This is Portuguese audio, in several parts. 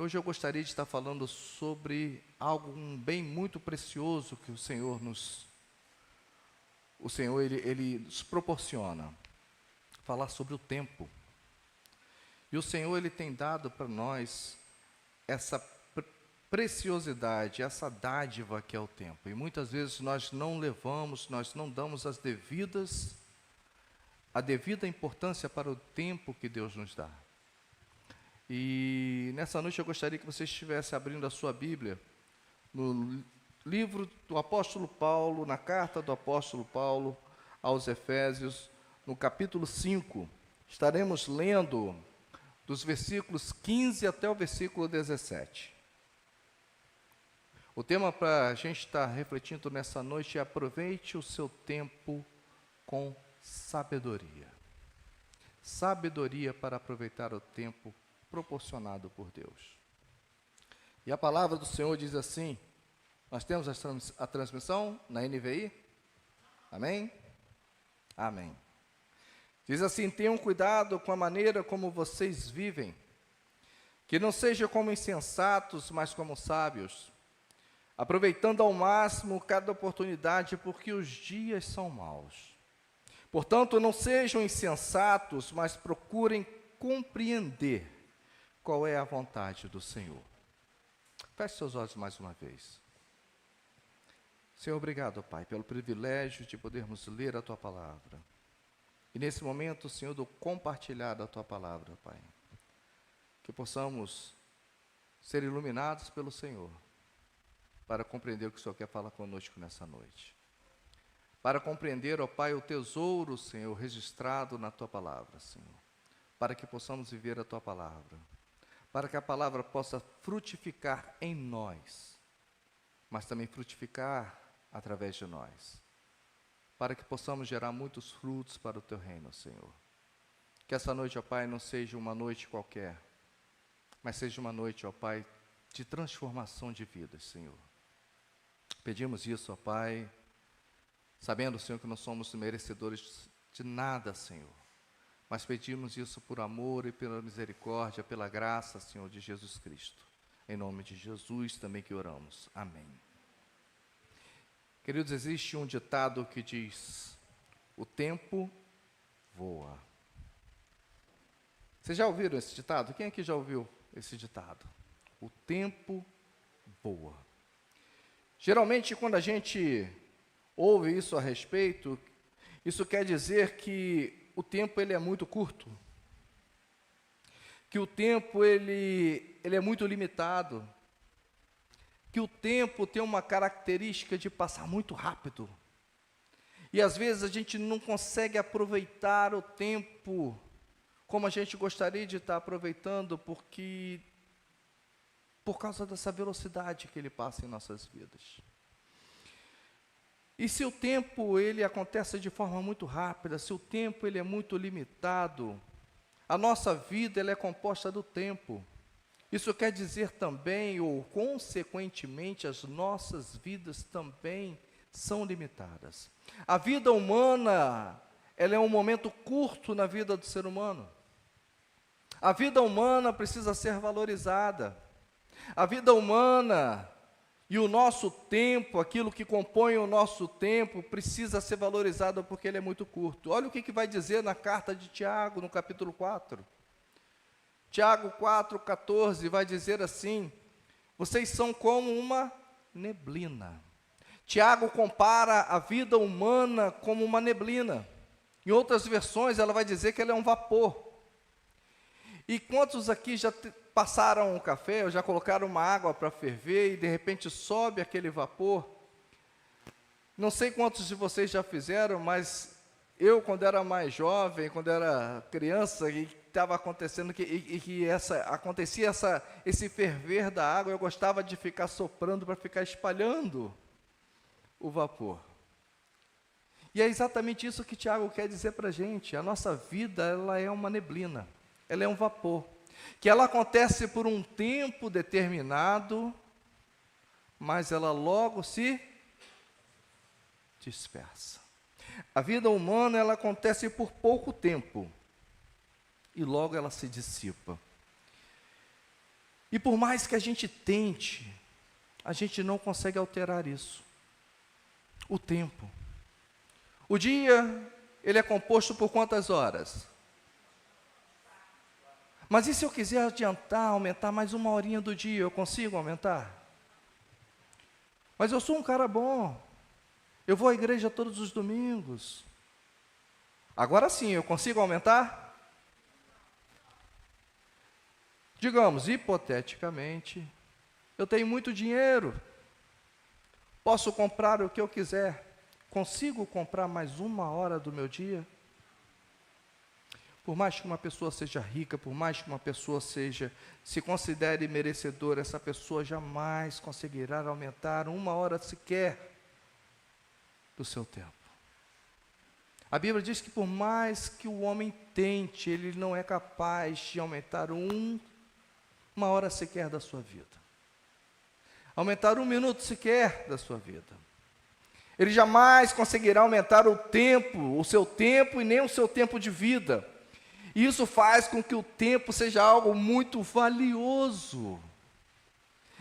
Hoje eu gostaria de estar falando sobre algo bem muito precioso que o Senhor ele nos proporciona, falar sobre o tempo. E o Senhor ele tem dado para nós essa preciosidade, essa dádiva que é o tempo. E muitas vezes nós não damos a devida importância para o tempo que Deus nos dá. E nessa noite eu gostaria que você estivesse abrindo a sua Bíblia no livro do apóstolo Paulo, na carta do apóstolo Paulo aos Efésios, no capítulo 5. Estaremos lendo dos versículos 15 até o versículo 17. O tema para a gente estar refletindo nessa noite é: aproveite o seu tempo com sabedoria. Sabedoria para aproveitar o tempo proporcionado por Deus. E a palavra do Senhor diz assim, nós temos a transmissão na NVI? Amém? Amém. Diz assim: tenham cuidado com a maneira como vocês vivem, que não sejam como insensatos, mas como sábios, aproveitando ao máximo cada oportunidade, porque os dias são maus. Portanto, não sejam insensatos, mas procurem compreender qual é a vontade do Senhor. Feche seus olhos mais uma vez. Senhor, obrigado, Pai, pelo privilégio de podermos ler a Tua Palavra. E nesse momento, Senhor, do compartilhar da Tua Palavra, Pai, que possamos ser iluminados pelo Senhor, para compreender o que o Senhor quer falar conosco nessa noite. Para compreender, ó Pai, o tesouro, Senhor, registrado na Tua Palavra, Senhor. Para que possamos viver a Tua Palavra. Para que a Palavra possa frutificar em nós, mas também frutificar através de nós. Para que possamos gerar muitos frutos para o Teu reino, Senhor. Que essa noite, ó Pai, não seja uma noite qualquer, mas seja uma noite, ó Pai, de transformação de vidas, Senhor. Pedimos isso, ó Pai, sabendo, Senhor, que não somos merecedores de nada, Senhor. Mas pedimos isso por amor e pela misericórdia, pela graça, Senhor, de Jesus Cristo. Em nome de Jesus também que oramos. Amém. Queridos, existe um ditado que diz: o tempo voa. Vocês já ouviram esse ditado? Quem aqui já ouviu esse ditado? O tempo voa. Geralmente, quando a gente ouve isso a respeito, isso quer dizer que o tempo ele é muito curto, que o tempo ele é muito limitado, que o tempo tem uma característica de passar muito rápido, e às vezes a gente não consegue aproveitar o tempo como a gente gostaria de estar aproveitando, por causa dessa velocidade que ele passa em nossas vidas. E se o tempo ele acontece de forma muito rápida, se o tempo ele é muito limitado, a nossa vida ela é composta do tempo. Isso quer dizer também, ou consequentemente, as nossas vidas também são limitadas. A vida humana, ela é um momento curto na vida do ser humano. A vida humana precisa ser valorizada. A vida humana e o nosso tempo, aquilo que compõe o nosso tempo, precisa ser valorizado porque ele é muito curto. Olha o que vai dizer na carta de Tiago, no capítulo 4. Tiago 4,14 vai dizer assim: vocês são como uma neblina. Tiago compara a vida humana como uma neblina. Em outras versões, ela vai dizer que ela é um vapor. E quantos aqui já passaram um café, ou já colocaram uma água para ferver, e de repente sobe aquele vapor? Não sei quantos de vocês já fizeram, mas eu, quando era mais jovem, quando era criança, e estava acontecendo, acontecia esse ferver da água, eu gostava de ficar soprando para ficar espalhando o vapor. E é exatamente isso que Tiago quer dizer para a gente. A nossa vida, ela é uma neblina, ela é um vapor, que ela acontece por um tempo determinado, mas ela logo se dispersa. A vida humana, ela acontece por pouco tempo, e logo ela se dissipa. E por mais que a gente tente, a gente não consegue alterar isso. O tempo. O dia, ele é composto por quantas horas? Mas e se eu quiser adiantar, aumentar mais uma horinha do dia, eu consigo aumentar? Mas eu sou um cara bom. Eu vou à igreja todos os domingos. Agora sim, eu consigo aumentar? Digamos, hipoteticamente, eu tenho muito dinheiro. Posso comprar o que eu quiser. Consigo comprar mais uma hora do meu dia? Por mais que uma pessoa seja rica, por mais que uma pessoa se considere merecedora, essa pessoa jamais conseguirá aumentar uma hora sequer do seu tempo. A Bíblia diz que por mais que o homem tente, ele não é capaz de aumentar uma hora sequer da sua vida. Aumentar um minuto sequer da sua vida. Ele jamais conseguirá aumentar o seu tempo e nem o seu tempo de vida. E isso faz com que o tempo seja algo muito valioso.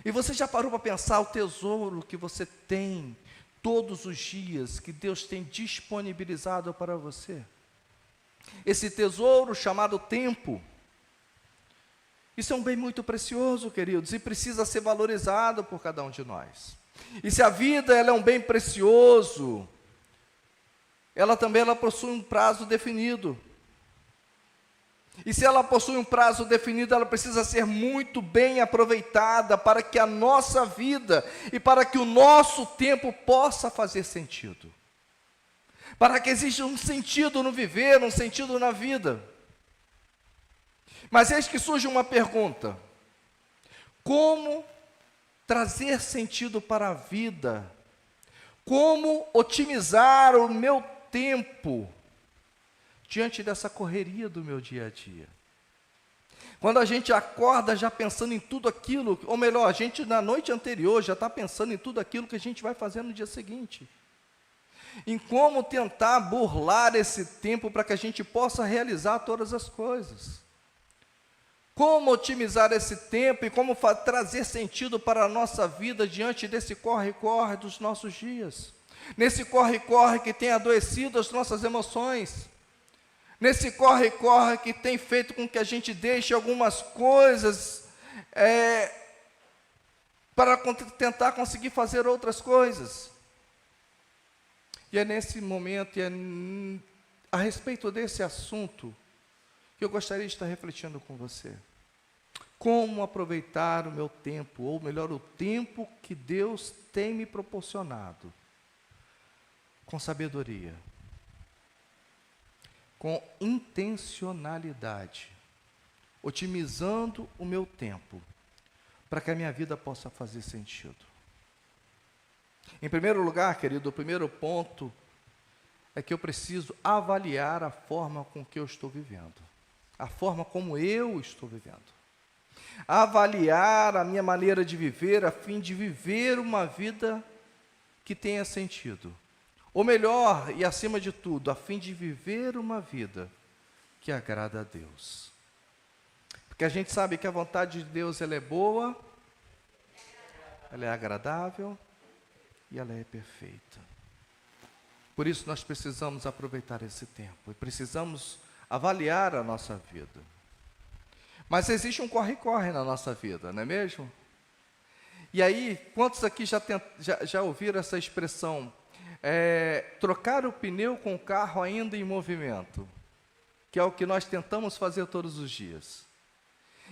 E você já parou para pensar o tesouro que você tem todos os dias, que Deus tem disponibilizado para você? Esse tesouro chamado tempo. Isso é um bem muito precioso, queridos, e precisa ser valorizado por cada um de nós. E se a vida ela é um bem precioso, ela possui um prazo definido. E se ela possui um prazo definido, ela precisa ser muito bem aproveitada para que a nossa vida e para que o nosso tempo possa fazer sentido. Para que exista um sentido no viver, um sentido na vida. Mas eis que surge uma pergunta: como trazer sentido para a vida? Como otimizar o meu tempo diante dessa correria do meu dia a dia? Quando a gente acorda já pensando em tudo aquilo, ou melhor, a gente na noite anterior já está pensando em tudo aquilo que a gente vai fazer no dia seguinte. Em como tentar burlar esse tempo para que a gente possa realizar todas as coisas. Como otimizar esse tempo e como trazer sentido para a nossa vida diante desse corre-corre dos nossos dias. Nesse corre-corre que tem adoecido as nossas emoções. Nesse corre-corre que tem feito com que a gente deixe algumas coisas para tentar conseguir fazer outras coisas. E é nesse momento, a respeito desse assunto, que eu gostaria de estar refletindo com você. Como aproveitar o meu tempo, ou melhor, o tempo que Deus tem me proporcionado, com sabedoria, com intencionalidade, otimizando o meu tempo, para que a minha vida possa fazer sentido. Em primeiro lugar, querido, o primeiro ponto é que eu preciso avaliar a forma com que eu estou vivendo, a forma como eu estou vivendo. Avaliar a minha maneira de viver, a fim de viver uma vida que tenha sentido. Ou melhor, e acima de tudo, a fim de viver uma vida que agrada a Deus. Porque a gente sabe que a vontade de Deus ela é boa, ela é agradável e ela é perfeita. Por isso nós precisamos aproveitar esse tempo e precisamos avaliar a nossa vida. Mas existe um corre-corre na nossa vida, não é mesmo? E aí, quantos aqui já ouviram essa expressão? Trocar o pneu com o carro ainda em movimento, que é o que nós tentamos fazer todos os dias.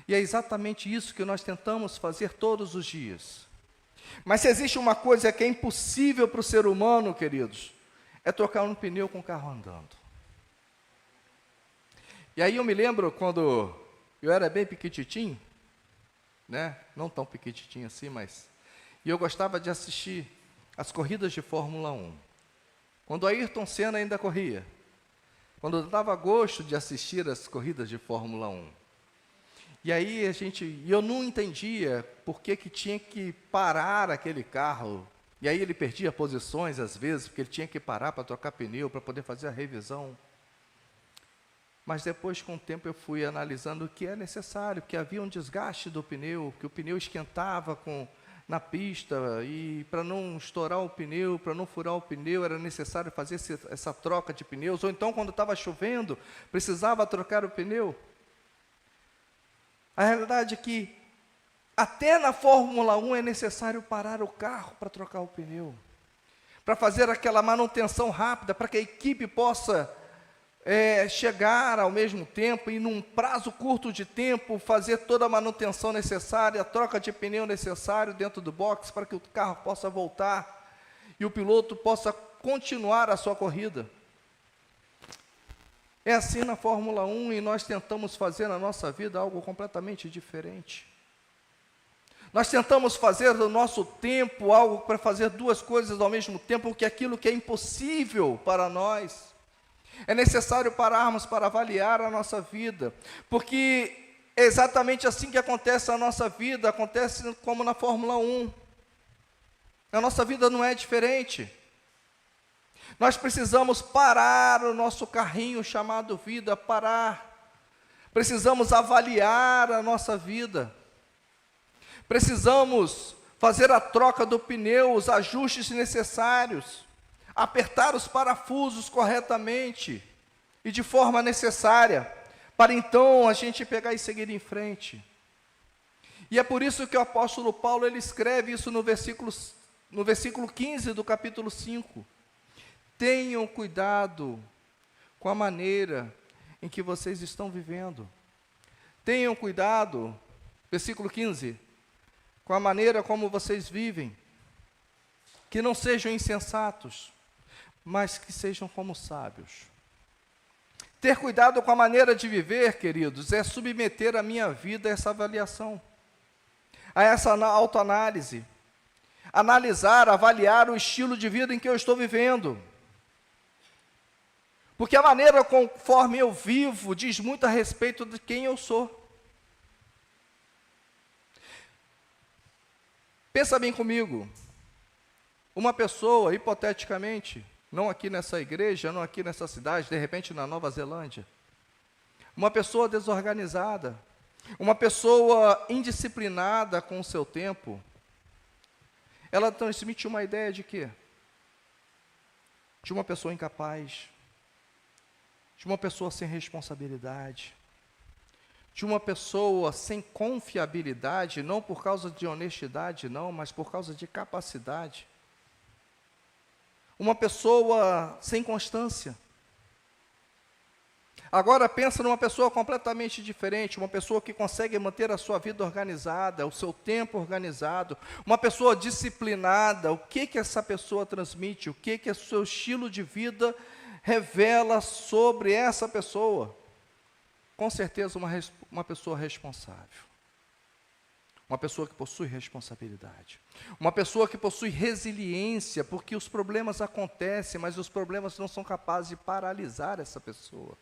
E é exatamente isso que nós tentamos fazer todos os dias. Mas se existe uma coisa que é impossível para o ser humano, queridos, é trocar um pneu com o carro andando. E aí eu me lembro quando eu era bem pequititinho, né? Não tão pequititinho assim, mas... E eu gostava de assistir as corridas de Fórmula 1. Quando Ayrton Senna ainda corria. Quando eu dava gosto de assistir as corridas de Fórmula 1. E aí eu não entendia por que tinha que parar aquele carro. E aí ele perdia posições às vezes, porque ele tinha que parar para trocar pneu, para poder fazer a revisão. Mas depois, com o tempo, eu fui analisando o que é necessário, que havia um desgaste do pneu, que o pneu esquentava na pista, e para não estourar o pneu, para não furar o pneu, era necessário fazer essa troca de pneus, ou então, quando estava chovendo, precisava trocar o pneu. A realidade é que, até na Fórmula 1, é necessário parar o carro para trocar o pneu, para fazer aquela manutenção rápida, para que a equipe possa chegar ao mesmo tempo e, num prazo curto de tempo, fazer toda a manutenção necessária, a troca de pneu necessário dentro do box, para que o carro possa voltar e o piloto possa continuar a sua corrida. É assim na Fórmula 1, e nós tentamos fazer na nossa vida algo completamente diferente. Nós tentamos fazer do nosso tempo algo para fazer duas coisas ao mesmo tempo, que é aquilo que é impossível para nós. É necessário pararmos para avaliar a nossa vida, porque é exatamente assim que acontece a nossa vida, acontece como na Fórmula 1. A nossa vida não é diferente. Nós precisamos parar o nosso carrinho chamado vida, parar. Precisamos avaliar a nossa vida. Precisamos fazer a troca do pneu, os ajustes necessários, apertar os parafusos corretamente e de forma necessária, para então a gente pegar e seguir em frente. E é por isso que o apóstolo Paulo, ele escreve isso no versículo 15 do capítulo 5. Tenham cuidado com a maneira em que vocês estão vivendo. Tenham cuidado, versículo 15, com a maneira como vocês vivem, que não sejam insensatos, mas que sejam como sábios. Ter cuidado com a maneira de viver, queridos, é submeter a minha vida a essa avaliação, a essa autoanálise, analisar, avaliar o estilo de vida em que eu estou vivendo. Porque a maneira conforme eu vivo diz muito a respeito de quem eu sou. Pensa bem comigo, uma pessoa, hipoteticamente, não aqui nessa igreja, não aqui nessa cidade, de repente na Nova Zelândia, uma pessoa desorganizada, uma pessoa indisciplinada com o seu tempo, ela transmite uma ideia de quê? De uma pessoa incapaz, de uma pessoa sem responsabilidade, de uma pessoa sem confiabilidade, não por causa de honestidade, não, mas por causa de capacidade. Uma pessoa sem constância. Agora pensa numa pessoa completamente diferente, uma pessoa que consegue manter a sua vida organizada, o seu tempo organizado, uma pessoa disciplinada. O que essa pessoa transmite? O que o seu estilo de vida revela sobre essa pessoa? Com certeza uma pessoa responsável. Uma pessoa que possui responsabilidade. Uma pessoa que possui resiliência, porque os problemas acontecem, mas os problemas não são capazes de paralisar essa pessoa.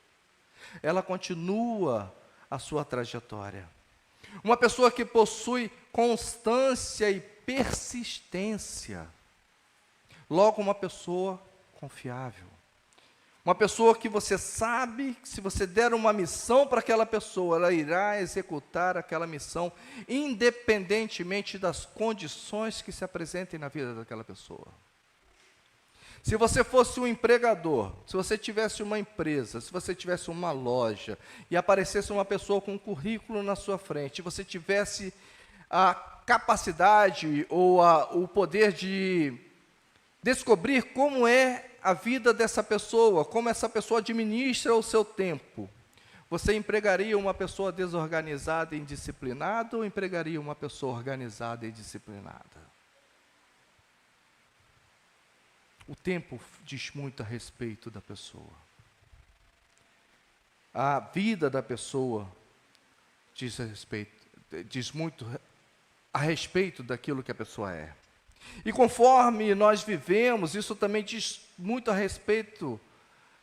Ela continua a sua trajetória. Uma pessoa que possui constância e persistência. Logo, uma pessoa confiável. Uma pessoa que você sabe que, se você der uma missão para aquela pessoa, ela irá executar aquela missão, independentemente das condições que se apresentem na vida daquela pessoa. Se você fosse um empregador, se você tivesse uma empresa, se você tivesse uma loja, e aparecesse uma pessoa com um currículo na sua frente, e você tivesse a capacidade ou o poder de descobrir como é a vida dessa pessoa, como essa pessoa administra o seu tempo, você empregaria uma pessoa desorganizada e indisciplinada ou empregaria uma pessoa organizada e disciplinada? O tempo diz muito a respeito da pessoa. A vida da pessoa diz muito a respeito daquilo que a pessoa é. E conforme nós vivemos, isso também diz muito a respeito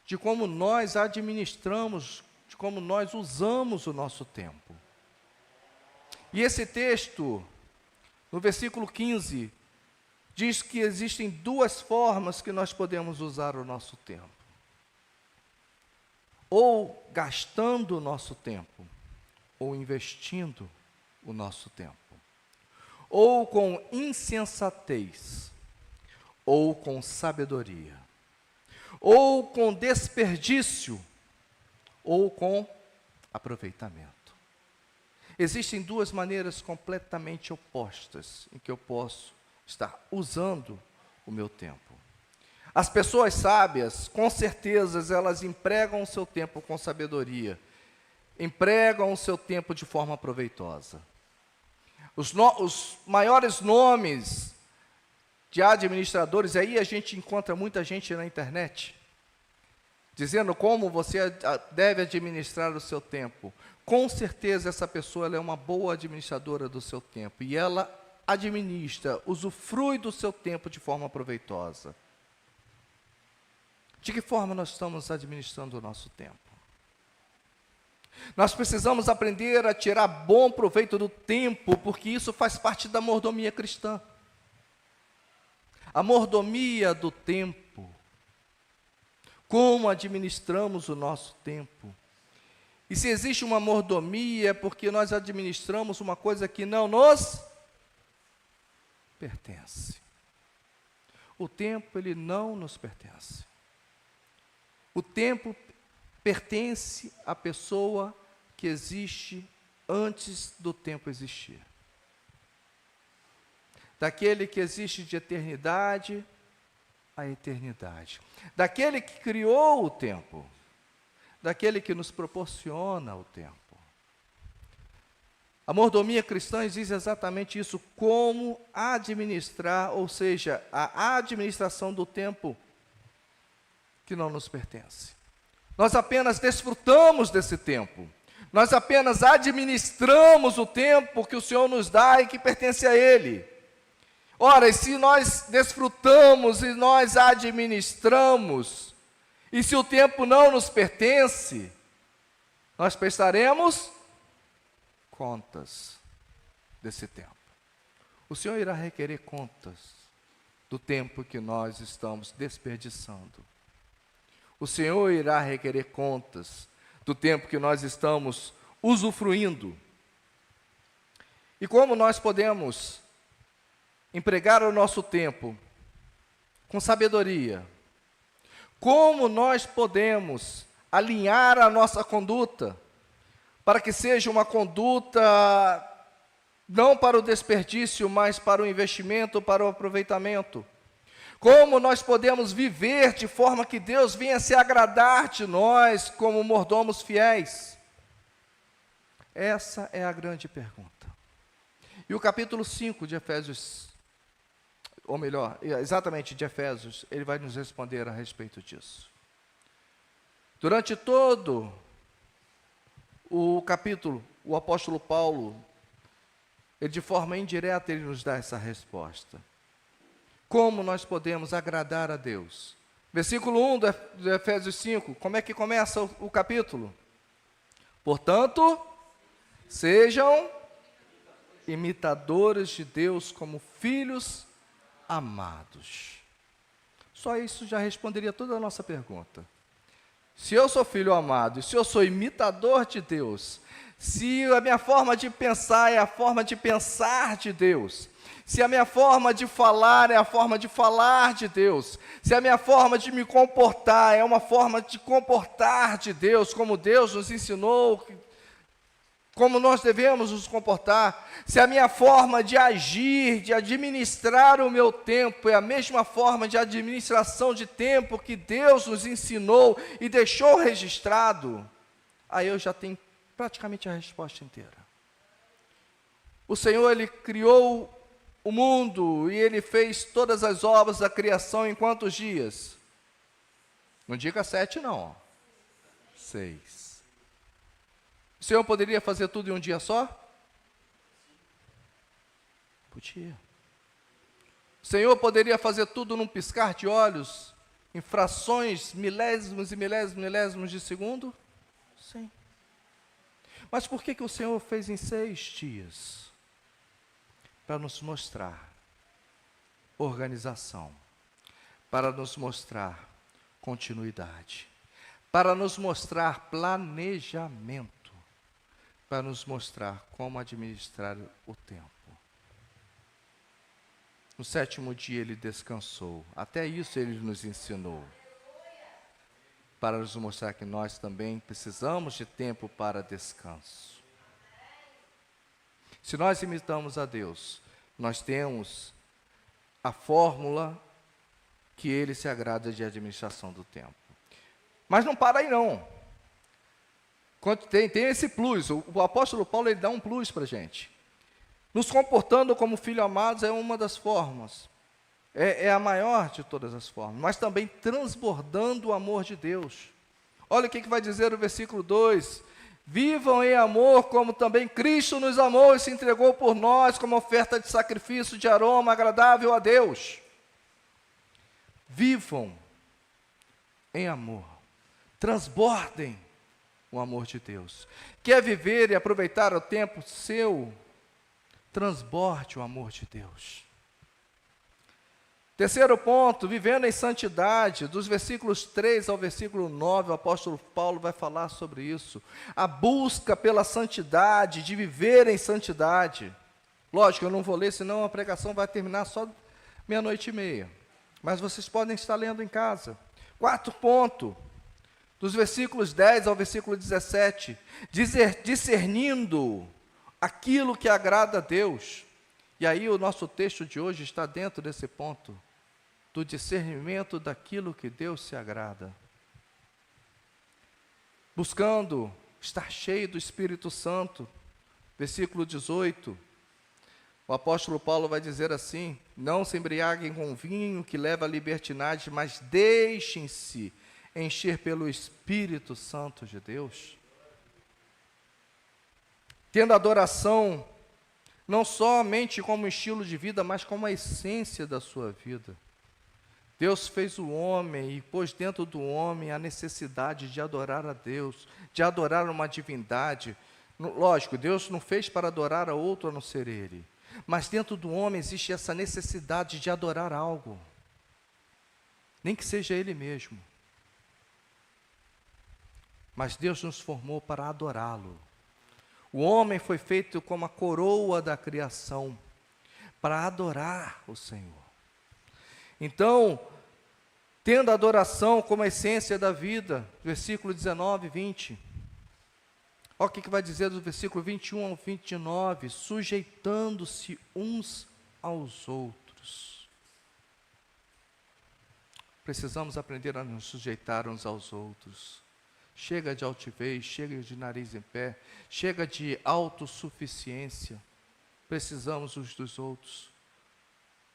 de como nós administramos, de como nós usamos o nosso tempo. E esse texto, no versículo 15, diz que existem duas formas que nós podemos usar o nosso tempo. ou gastando o nosso tempo, ou investindo o nosso tempo, ou com insensatez, ou com sabedoria, ou com desperdício, ou com aproveitamento. Existem duas maneiras completamente opostas em que eu posso estar usando o meu tempo. As pessoas sábias, com certeza, elas empregam o seu tempo com sabedoria, empregam o seu tempo de forma proveitosa. Os maiores nomes de administradores, aí a gente encontra muita gente na internet, dizendo como você deve administrar o seu tempo. Com certeza essa pessoa ela é uma boa administradora do seu tempo, e ela administra, usufrui do seu tempo de forma proveitosa. De que forma nós estamos administrando o nosso tempo? Nós precisamos aprender a tirar bom proveito do tempo, porque isso faz parte da mordomia cristã. A mordomia do tempo. Como administramos o nosso tempo? E se existe uma mordomia, é porque nós administramos uma coisa que não nos pertence. O tempo, ele não nos pertence. O tempo pertence à pessoa que existe antes do tempo existir. Daquele que existe de eternidade a eternidade. Daquele que criou o tempo. Daquele que nos proporciona o tempo. A mordomia cristã diz exatamente isso, como administrar, ou seja, a administração do tempo que não nos pertence. Nós apenas desfrutamos desse tempo. Nós apenas administramos o tempo que o Senhor nos dá e que pertence a Ele. Ora, e se nós desfrutamos e nós administramos, e se o tempo não nos pertence, nós prestaremos contas desse tempo. O Senhor irá requerer contas do tempo que nós estamos desperdiçando. O Senhor irá requerer contas do tempo que nós estamos usufruindo. E como nós podemos empregar o nosso tempo com sabedoria? Como nós podemos alinhar a nossa conduta para que seja uma conduta não para o desperdício, mas para o investimento, para o aproveitamento? Como nós podemos viver de forma que Deus venha se agradar de nós como mordomos fiéis? Essa é a grande pergunta. E o capítulo 5 de Efésios, ou melhor, exatamente de Efésios, ele vai nos responder a respeito disso. Durante todo o capítulo, o apóstolo Paulo, ele de forma indireta, ele nos dá essa resposta. Como nós podemos agradar a Deus? Versículo 1 de Efésios 5, como é que começa o capítulo? Portanto, sejam imitadores de Deus como filhos amados. Só isso já responderia toda a nossa pergunta. Se eu sou filho amado, e se eu sou imitador de Deus, se a minha forma de pensar é a forma de pensar de Deus, se a minha forma de falar é a forma de falar de Deus, se a minha forma de me comportar é uma forma de comportar de Deus, como Deus nos ensinou, como nós devemos nos comportar, se a minha forma de agir, de administrar o meu tempo é a mesma forma de administração de tempo que Deus nos ensinou e deixou registrado, aí eu já tenho praticamente a resposta inteira. O Senhor, Ele criou o mundo e Ele fez todas as obras da criação em quantos dias? Não diga 7 não, 6. O Senhor poderia fazer tudo em um dia só? Podia. O Senhor poderia fazer tudo num piscar de olhos, em frações, milésimos e milésimos de segundo? Sim. Mas por que o Senhor fez em 6 dias? Para nos mostrar organização, para nos mostrar continuidade, para nos mostrar planejamento, para nos mostrar como administrar o tempo. No 7º dia ele descansou. Até isso ele nos ensinou. Para nos mostrar que nós também precisamos de tempo para descanso. Se nós imitamos a Deus, nós temos a fórmula que ele se agrada de administração do tempo. Mas não para aí não. Tem esse plus. O apóstolo Paulo ele dá um plus para a gente. Nos comportando como filhos amados é uma das formas. É a maior de todas as formas. Mas também transbordando o amor de Deus. Olha o que vai dizer o versículo 2. Vivam em amor como também Cristo nos amou e se entregou por nós como oferta de sacrifício de aroma agradável a Deus. Vivam em amor. Transbordem o amor de Deus. Quer viver e aproveitar o tempo seu? Transborde o amor de Deus. Terceiro ponto, vivendo em santidade, dos versículos 3 ao versículo 9, o apóstolo Paulo vai falar sobre isso. A busca pela santidade, de viver em santidade. Lógico, eu não vou ler, senão a pregação vai terminar só 00:30. Mas vocês podem estar lendo em casa. Quarto ponto, dos versículos 10 ao versículo 17, discernindo aquilo que agrada a Deus. E aí o nosso texto de hoje está dentro desse ponto, do discernimento daquilo que Deus se agrada. Buscando estar cheio do Espírito Santo. Versículo 18, o apóstolo Paulo vai dizer assim: não se embriaguem com vinho que leva à libertinagem, mas deixem-se encher pelo Espírito Santo de Deus. Tendo adoração, não somente como estilo de vida, mas como a essência da sua vida. Deus fez o homem e pôs dentro do homem a necessidade de adorar a Deus, de adorar uma divindade. Lógico, Deus não fez para adorar a outro a não ser Ele. Mas dentro do homem existe essa necessidade de adorar algo. Nem que seja Ele mesmo. Mas Deus nos formou para adorá-lo. O homem foi feito como a coroa da criação, para adorar o Senhor. Então, tendo a adoração como a essência da vida, versículo 19 e 20. Olha o que vai dizer do versículo 21 ao 29, sujeitando-se uns aos outros. Precisamos aprender a nos sujeitar uns aos outros. Chega de altivez, chega de nariz em pé, chega de autossuficiência. Precisamos uns dos outros.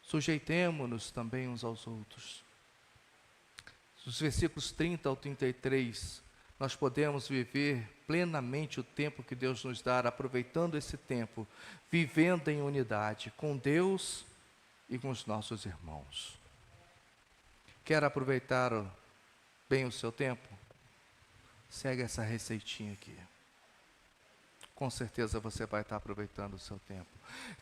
Sujeitemo-nos também uns aos outros. Dos versículos 30 ao 33, nós podemos viver plenamente o tempo que Deus nos dá, aproveitando esse tempo, vivendo em unidade com Deus e com os nossos irmãos. Quer aproveitar bem o seu tempo? Segue essa receitinha aqui. Com certeza você vai estar aproveitando o seu tempo.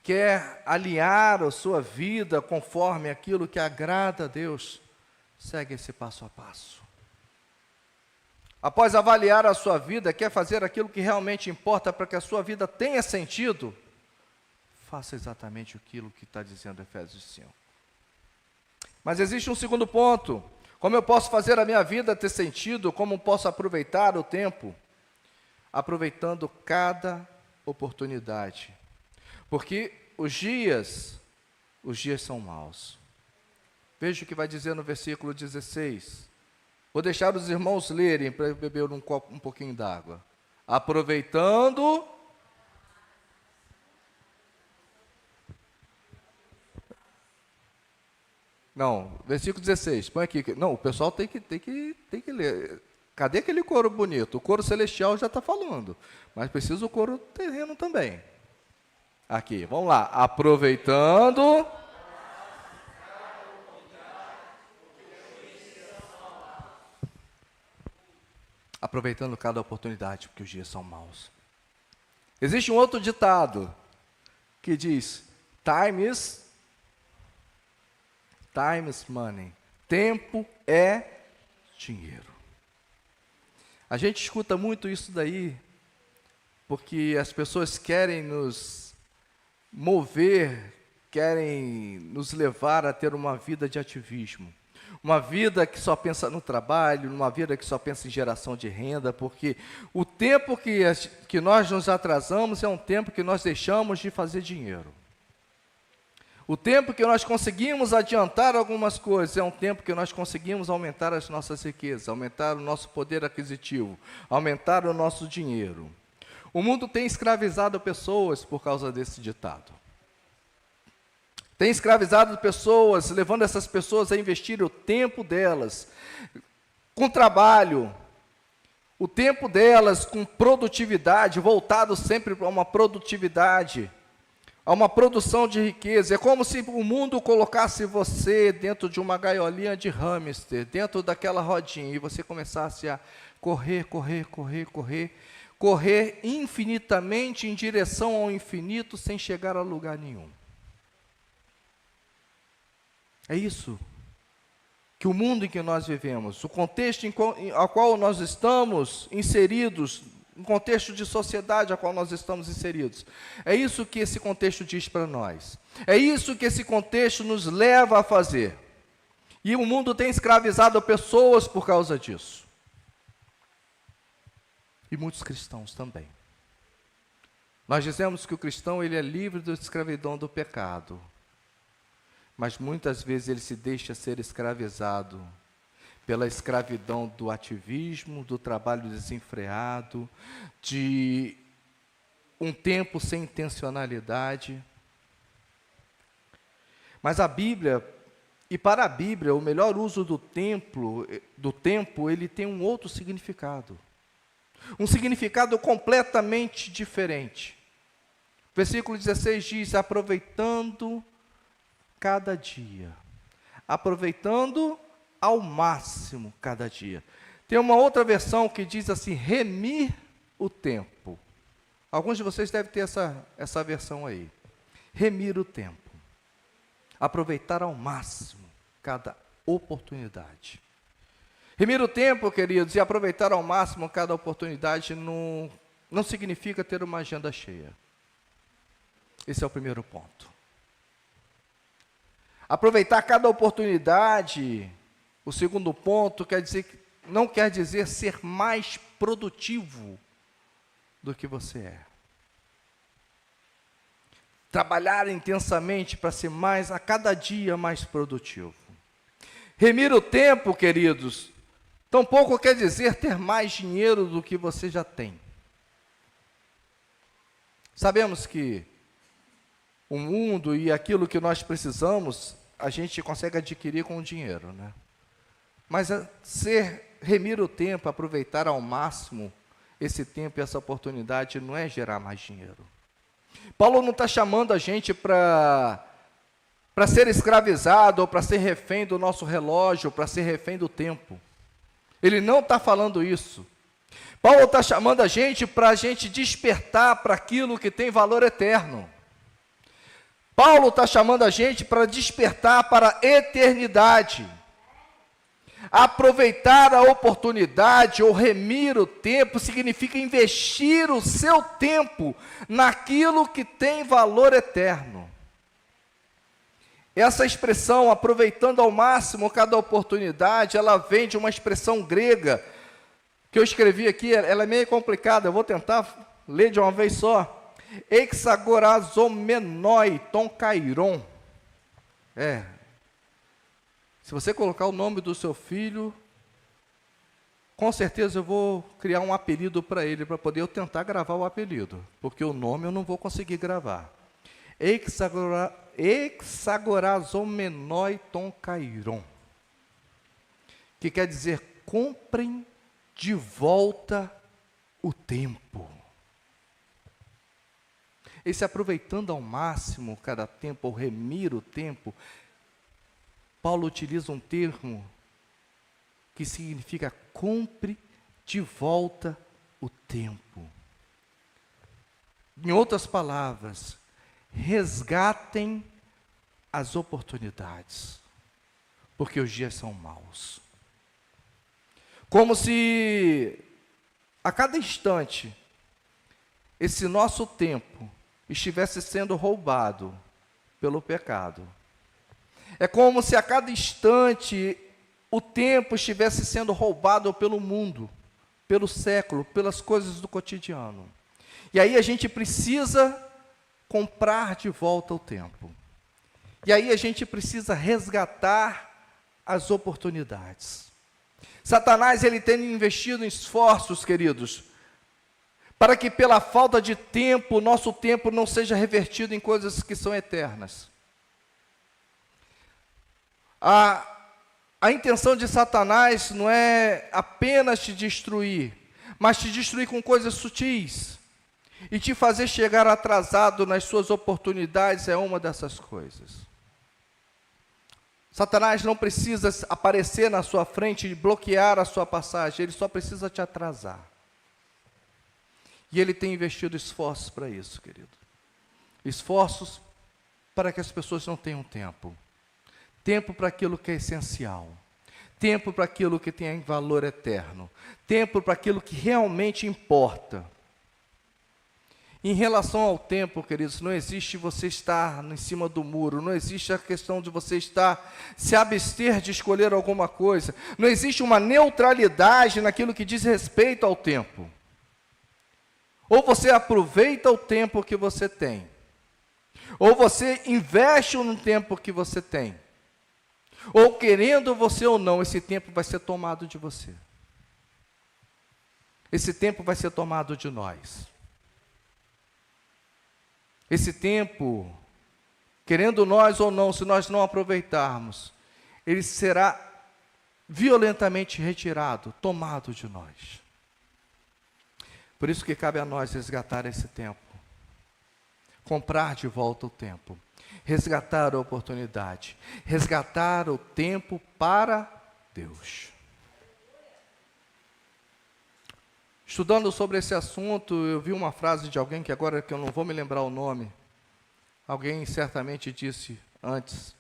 Quer alinhar a sua vida conforme aquilo que agrada a Deus? Segue esse passo a passo. Após avaliar a sua vida, quer fazer aquilo que realmente importa para que a sua vida tenha sentido? Faça exatamente aquilo que está dizendo Efésios 5. Mas existe um segundo ponto. Como eu posso fazer a minha vida ter sentido? Como posso aproveitar o tempo? Aproveitando cada oportunidade. Porque os dias são maus. Veja o que vai dizer no versículo 16. Vou deixar os irmãos lerem para eu beber um pouquinho d'água. Aproveitando... Não, versículo 16, põe aqui. Não, o pessoal tem que ler. Cadê aquele coro bonito? O coro celestial já está falando, mas precisa o coro terreno também. Aqui, vamos lá. Aproveitando... Aproveitando cada oportunidade, porque os dias são maus. Existe um outro ditado que diz: time is money. Tempo é dinheiro. A gente escuta muito isso daí, porque as pessoas querem nos mover, querem nos levar a ter uma vida de ativismo. Uma vida que só pensa no trabalho, uma vida que só pensa em geração de renda, porque o tempo que nós nos atrasamos é um tempo que nós deixamos de fazer dinheiro. O tempo que nós conseguimos adiantar algumas coisas é um tempo que nós conseguimos aumentar as nossas riquezas, aumentar o nosso poder aquisitivo, aumentar o nosso dinheiro. O mundo tem escravizado pessoas por causa desse ditado. Tem escravizado pessoas, levando essas pessoas a investir o tempo delas com trabalho, o tempo delas com produtividade, voltado sempre para uma produtividade, a uma produção de riqueza. É como se o mundo colocasse você dentro de uma gaiolinha de hamster, dentro daquela rodinha, e você começasse a correr infinitamente em direção ao infinito, sem chegar a lugar nenhum. É isso que o mundo em que nós vivemos, o contexto ao qual nós estamos inseridos, um contexto de sociedade ao qual nós estamos inseridos. É isso que esse contexto diz para nós. É isso que esse contexto nos leva a fazer. E o mundo tem escravizado pessoas por causa disso. E muitos cristãos também. Nós dizemos que o cristão ele é livre da escravidão do pecado. Mas muitas vezes ele se deixa ser escravizado pela escravidão do ativismo, do trabalho desenfreado, de um tempo sem intencionalidade. Mas a Bíblia, e para a Bíblia, o melhor uso do tempo, ele tem um outro significado. Um significado completamente diferente. Versículo 16 diz, aproveitando cada dia, aproveitando ao máximo cada dia. Tem uma outra versão que diz assim, remir o tempo. Alguns de vocês devem ter essa versão aí. Remir o tempo. Aproveitar ao máximo cada oportunidade. Remir o tempo, queridos, e aproveitar ao máximo cada oportunidade não significa ter uma agenda cheia. Esse é o primeiro ponto. Aproveitar cada oportunidade, o segundo ponto, não quer dizer ser mais produtivo do que você é. Trabalhar intensamente para ser a cada dia mais produtivo. Remir o tempo, queridos, tampouco quer dizer ter mais dinheiro do que você já tem. Sabemos que o mundo e aquilo que nós precisamos, a gente consegue adquirir com o dinheiro, né? Mas remir o tempo, aproveitar ao máximo esse tempo e essa oportunidade, não é gerar mais dinheiro. Paulo não está chamando a gente para ser escravizado, ou para ser refém do nosso relógio, ou para ser refém do tempo. Ele não está falando isso. Paulo está chamando a gente para a gente despertar para aquilo que tem valor eterno. Paulo está chamando a gente para despertar para a eternidade. Aproveitar a oportunidade ou remir o tempo significa investir o seu tempo naquilo que tem valor eterno. Essa expressão, aproveitando ao máximo cada oportunidade, ela vem de uma expressão grega, que eu escrevi aqui, ela é meio complicada, eu vou tentar ler de uma vez só. Exagorazomenoi ton kairon. Se você colocar o nome do seu filho, com certeza eu vou criar um apelido para ele, para poder eu tentar gravar o apelido, porque o nome eu não vou conseguir gravar. Exagorazomenoi ton kairon, que quer dizer, comprem de volta o tempo. Esse aproveitando ao máximo cada tempo, ou remir o tempo, Paulo utiliza um termo que significa compre de volta o tempo. Em outras palavras, resgatem as oportunidades, porque os dias são maus. Como se a cada instante, esse nosso tempo estivesse sendo roubado pelo pecado. É como se a cada instante o tempo estivesse sendo roubado pelo mundo, pelo século, pelas coisas do cotidiano. E aí a gente precisa comprar de volta o tempo. E aí a gente precisa resgatar as oportunidades. Satanás, ele tem investido em esforços, queridos, para que pela falta de tempo, nosso tempo não seja revertido em coisas que são eternas. A intenção de Satanás não é apenas te destruir, mas te destruir com coisas sutis. E te fazer chegar atrasado nas suas oportunidades é uma dessas coisas. Satanás não precisa aparecer na sua frente e bloquear a sua passagem, ele só precisa te atrasar. E ele tem investido esforços para isso, querido. Esforços para que as pessoas não tenham tempo. Tempo para aquilo que é essencial. Tempo para aquilo que tem valor eterno. Tempo para aquilo que realmente importa. Em relação ao tempo, queridos, não existe você estar em cima do muro, não existe a questão de você se abster de escolher alguma coisa, não existe uma neutralidade naquilo que diz respeito ao tempo. Ou você aproveita o tempo que você tem, ou você investe no tempo que você tem, ou querendo você ou não, esse tempo vai ser tomado de você. Esse tempo vai ser tomado de nós. Esse tempo, querendo nós ou não, se nós não aproveitarmos, ele será violentamente retirado, tomado de nós. Por isso que cabe a nós resgatar esse tempo, comprar de volta o tempo, resgatar a oportunidade, resgatar o tempo para Deus. Estudando sobre esse assunto, eu vi uma frase de alguém que agora que eu não vou me lembrar o nome. Alguém certamente disse antes,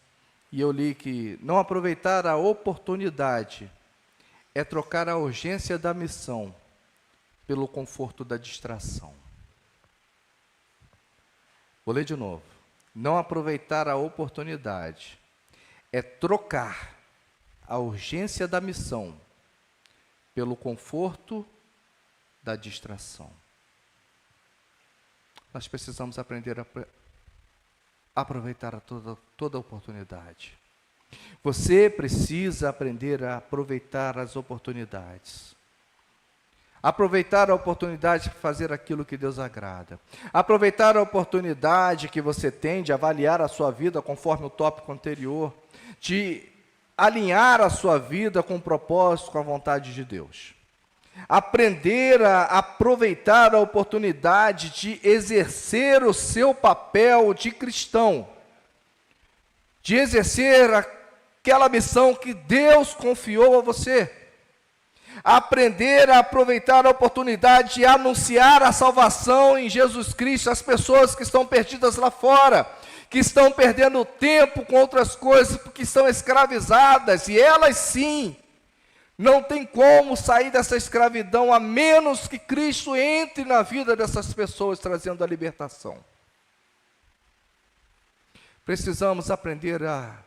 e eu li que não aproveitar a oportunidade é trocar a urgência da missão pelo conforto da distração. Vou ler de novo. Não aproveitar a oportunidade é trocar a urgência da missão pelo conforto da distração. Nós precisamos aprender a aproveitar toda oportunidade. Você precisa aprender a aproveitar as oportunidades. Aproveitar a oportunidade de fazer aquilo que Deus agrada. Aproveitar a oportunidade que você tem de avaliar a sua vida conforme o tópico anterior, de alinhar a sua vida com o propósito, com a vontade de Deus. Aprender a aproveitar a oportunidade de exercer o seu papel de cristão, de exercer aquela missão que Deus confiou a você. Aprender a aproveitar a oportunidade de anunciar a salvação em Jesus Cristo às pessoas que estão perdidas lá fora, que estão perdendo tempo com outras coisas, porque estão escravizadas, e elas sim, não tem como sair dessa escravidão a menos que Cristo entre na vida dessas pessoas, trazendo a libertação. Precisamos aprender a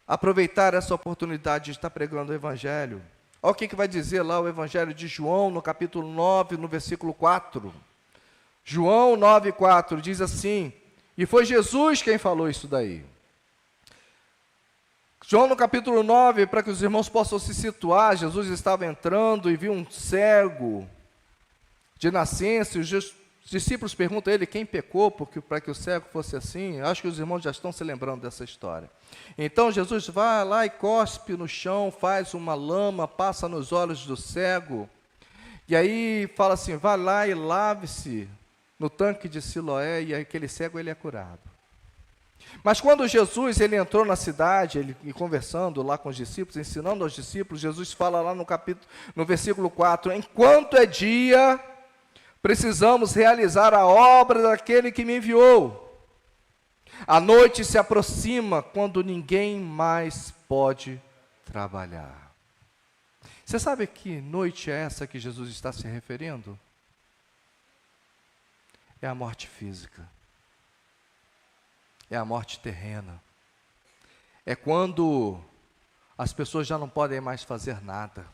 aproveitar essa oportunidade de estar pregando o Evangelho. Olha o que vai dizer lá o Evangelho de João, no capítulo 9, no versículo 4. João 9, 4, diz assim, e foi Jesus quem falou isso daí. João no capítulo 9, para que os irmãos possam se situar, Jesus estava entrando e viu um cego de nascença, e os discípulos perguntam a ele quem pecou para que o cego fosse assim. Acho que os irmãos já estão se lembrando dessa história. Então Jesus vai lá e cospe no chão, faz uma lama, passa nos olhos do cego, e aí fala assim, vai lá e lave-se no tanque de Siloé, e aquele cego ele é curado. Mas quando Jesus ele entrou na cidade, ele conversando lá com os discípulos, ensinando aos discípulos, Jesus fala lá no versículo 4, enquanto é dia, precisamos realizar a obra daquele que me enviou. A noite se aproxima quando ninguém mais pode trabalhar. Você sabe que noite é essa que Jesus está se referindo? É a morte física. É a morte terrena. É quando as pessoas já não podem mais fazer nada.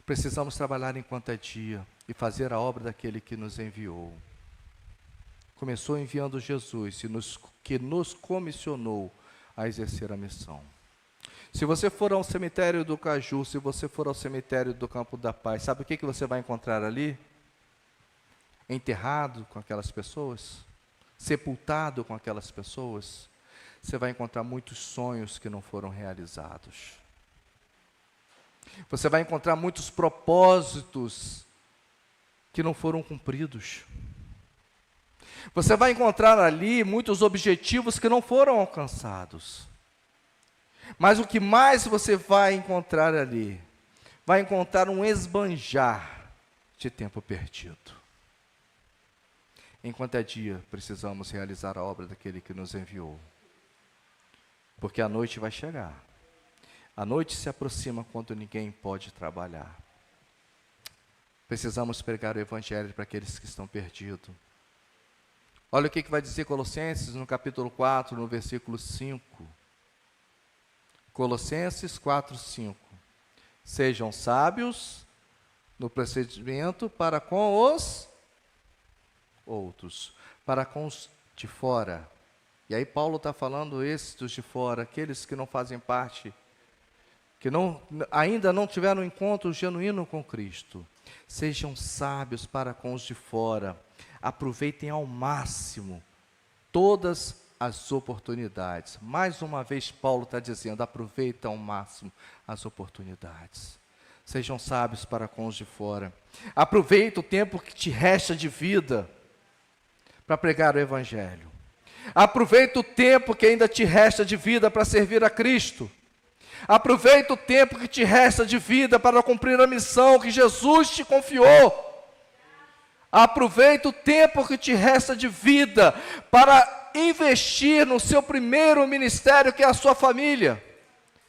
Precisamos trabalhar enquanto é dia e fazer a obra daquele que nos enviou. Começou enviando Jesus, que nos comissionou a exercer a missão. Se você for ao cemitério do Caju, se você for ao cemitério do Campo da Paz, sabe o que você vai encontrar ali? Enterrado com aquelas pessoas, sepultado com aquelas pessoas, você vai encontrar muitos sonhos que não foram realizados. Você vai encontrar muitos propósitos que não foram cumpridos. Você vai encontrar ali muitos objetivos que não foram alcançados. Mas o que mais você vai encontrar ali? Vai encontrar um esbanjar de tempo perdido. Enquanto é dia, precisamos realizar a obra daquele que nos enviou. Porque a noite vai chegar. A noite se aproxima quando ninguém pode trabalhar. Precisamos pregar o Evangelho para aqueles que estão perdidos. Olha o que vai dizer Colossenses no capítulo 4, no versículo 5. Colossenses 4, 5. Sejam sábios no procedimento para com os outros, para com os de fora. E aí Paulo está falando esses dos de fora, aqueles que não fazem parte, que ainda não tiveram um encontro genuíno com Cristo. Sejam sábios para com os de fora. Aproveitem ao máximo todas as oportunidades. Mais uma vez Paulo está dizendo, aproveita ao máximo as oportunidades. Sejam sábios para com os de fora. Aproveita o tempo que te resta de vida para pregar o Evangelho. Aproveita o tempo que ainda te resta de vida para servir a Cristo. Aproveita o tempo que te resta de vida para cumprir a missão que Jesus te confiou. Aproveita o tempo que te resta de vida para investir no seu primeiro ministério, que é a sua família,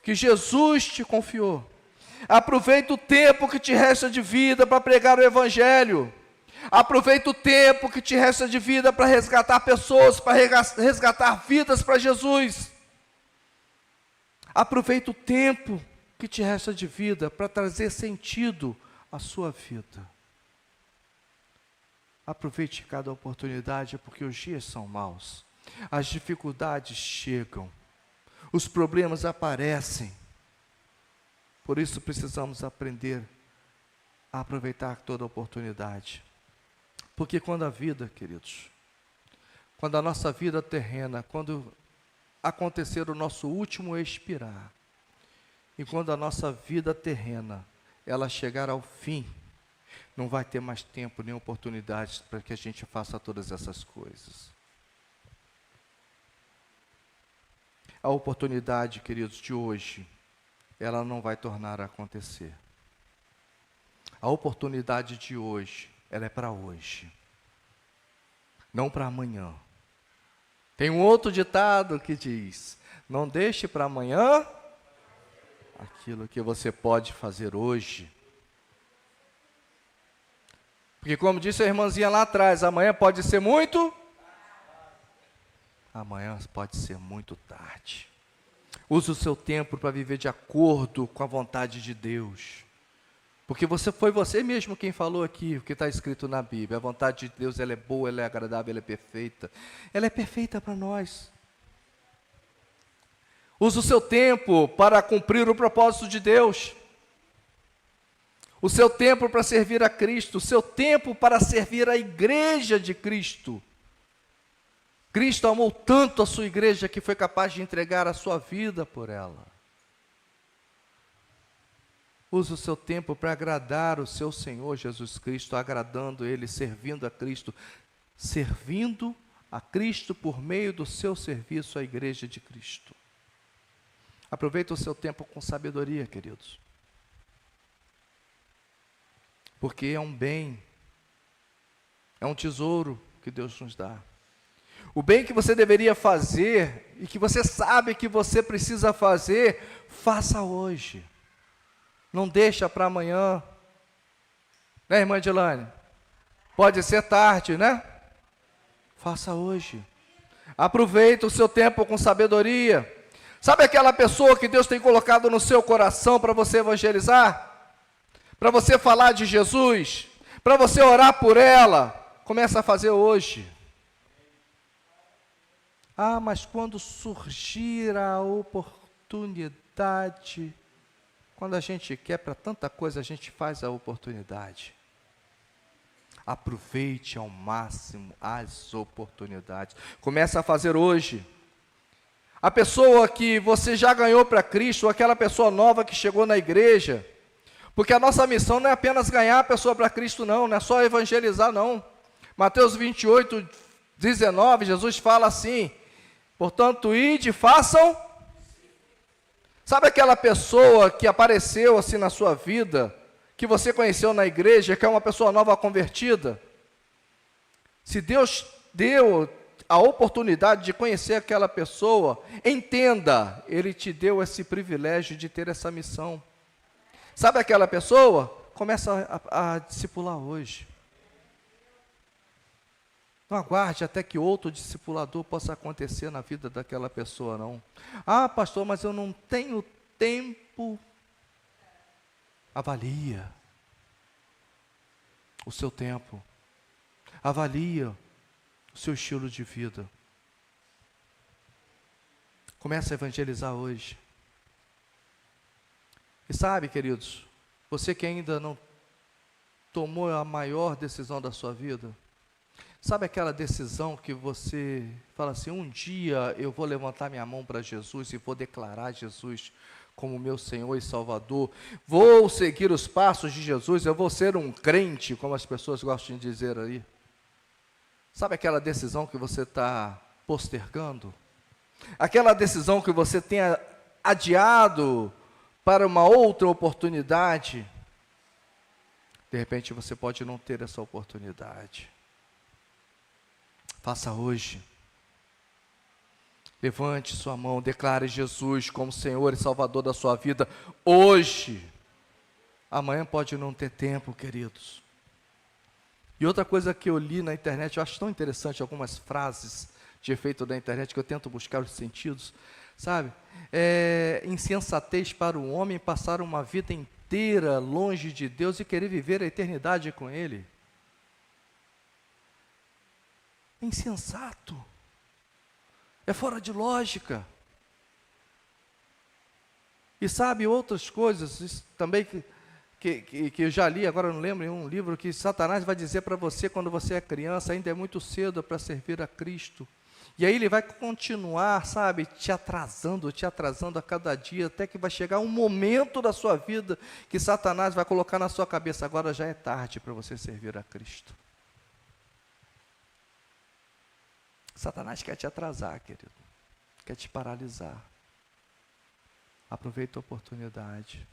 que Jesus te confiou. Aproveita o tempo que te resta de vida para pregar o Evangelho. Aproveita o tempo que te resta de vida para resgatar pessoas, para resgatar vidas para Jesus. Aproveita o tempo que te resta de vida para trazer sentido à sua vida. Aproveite cada oportunidade, porque os dias são maus. As dificuldades chegam. Os problemas aparecem. Por isso precisamos aprender a aproveitar toda oportunidade. Porque quando a vida, queridos, quando a nossa vida terrena, quando acontecer o nosso último expirar, e quando a nossa vida terrena, ela chegar ao fim, não vai ter mais tempo nem oportunidade para que a gente faça todas essas coisas. A oportunidade, queridos, de hoje, ela não vai tornar a acontecer. A oportunidade de hoje, ela é para hoje, não para amanhã. Tem um outro ditado que diz, não deixe para amanhã aquilo que você pode fazer hoje. Porque como disse a irmãzinha lá atrás, amanhã pode ser muito, amanhã pode ser muito tarde. Use o seu tempo para viver de acordo com a vontade de Deus. Porque foi você mesmo quem falou aqui, o que está escrito na Bíblia. A vontade de Deus, ela é boa, ela é agradável, ela é perfeita. Ela é perfeita para nós. Use o seu tempo para cumprir o propósito de Deus. O seu tempo para servir a Cristo. O seu tempo para servir a igreja de Cristo. Cristo amou tanto a sua igreja que foi capaz de entregar a sua vida por ela. Use o seu tempo para agradar o seu Senhor Jesus Cristo, agradando Ele, servindo a Cristo por meio do seu serviço à igreja de Cristo. Aproveite o seu tempo com sabedoria, queridos. Porque é um bem, é um tesouro que Deus nos dá. O bem que você deveria fazer, e que você sabe que você precisa fazer, faça hoje. Não deixa para amanhã. Né, irmã Edilane? Pode ser tarde, né? Faça hoje. Aproveita o seu tempo com sabedoria. Sabe aquela pessoa que Deus tem colocado no seu coração para você evangelizar? Para você falar de Jesus? Para você orar por ela? Começa a fazer hoje. Ah, mas quando surgir a oportunidade, quando a gente quer para tanta coisa, a gente faz a oportunidade. Aproveite ao máximo as oportunidades. Começa a fazer hoje. A pessoa que você já ganhou para Cristo, ou aquela pessoa nova que chegou na igreja, porque a nossa missão não é apenas ganhar a pessoa para Cristo, não é só evangelizar, não. Mateus 28, 19, Jesus fala assim: portanto, ide, façam. Sabe aquela pessoa que apareceu assim na sua vida, que você conheceu na igreja, que é uma pessoa nova convertida? Se Deus deu a oportunidade de conhecer aquela pessoa, entenda, Ele te deu esse privilégio de ter essa missão. Sabe aquela pessoa? Começa a discipular hoje. Não aguarde até que outro discipulador possa acontecer na vida daquela pessoa, não. Ah, pastor, mas eu não tenho tempo. Avalia o seu tempo. Avalia o seu estilo de vida. Comece a evangelizar hoje. E sabe, queridos, você que ainda não tomou a maior decisão da sua vida, sabe aquela decisão que você fala assim: um dia eu vou levantar minha mão para Jesus e vou declarar Jesus como meu Senhor e Salvador, vou seguir os passos de Jesus, eu vou ser um crente, como as pessoas gostam de dizer aí. Sabe aquela decisão que você está postergando? Aquela decisão que você tem adiado para uma outra oportunidade? De repente você pode não ter essa oportunidade. Faça hoje. Levante sua mão, declare Jesus como Senhor e Salvador da sua vida hoje. Amanhã pode não ter tempo, queridos. E outra coisa que eu li na internet, eu acho tão interessante algumas frases de efeito da internet, que eu tento buscar os sentidos, sabe? Insensatez para o homem passar uma vida inteira longe de Deus e querer viver a eternidade com Ele. É insensato. É fora de lógica. E sabe outras coisas isso também que eu já li, agora eu não lembro, em um livro, que Satanás vai dizer para você quando você é criança: ainda é muito cedo para servir a Cristo. E aí ele vai continuar, sabe, te atrasando a cada dia, até que vai chegar um momento da sua vida que Satanás vai colocar na sua cabeça: agora já é tarde para você servir a Cristo. Satanás quer te atrasar, querido, quer te paralisar. Aproveita a oportunidade.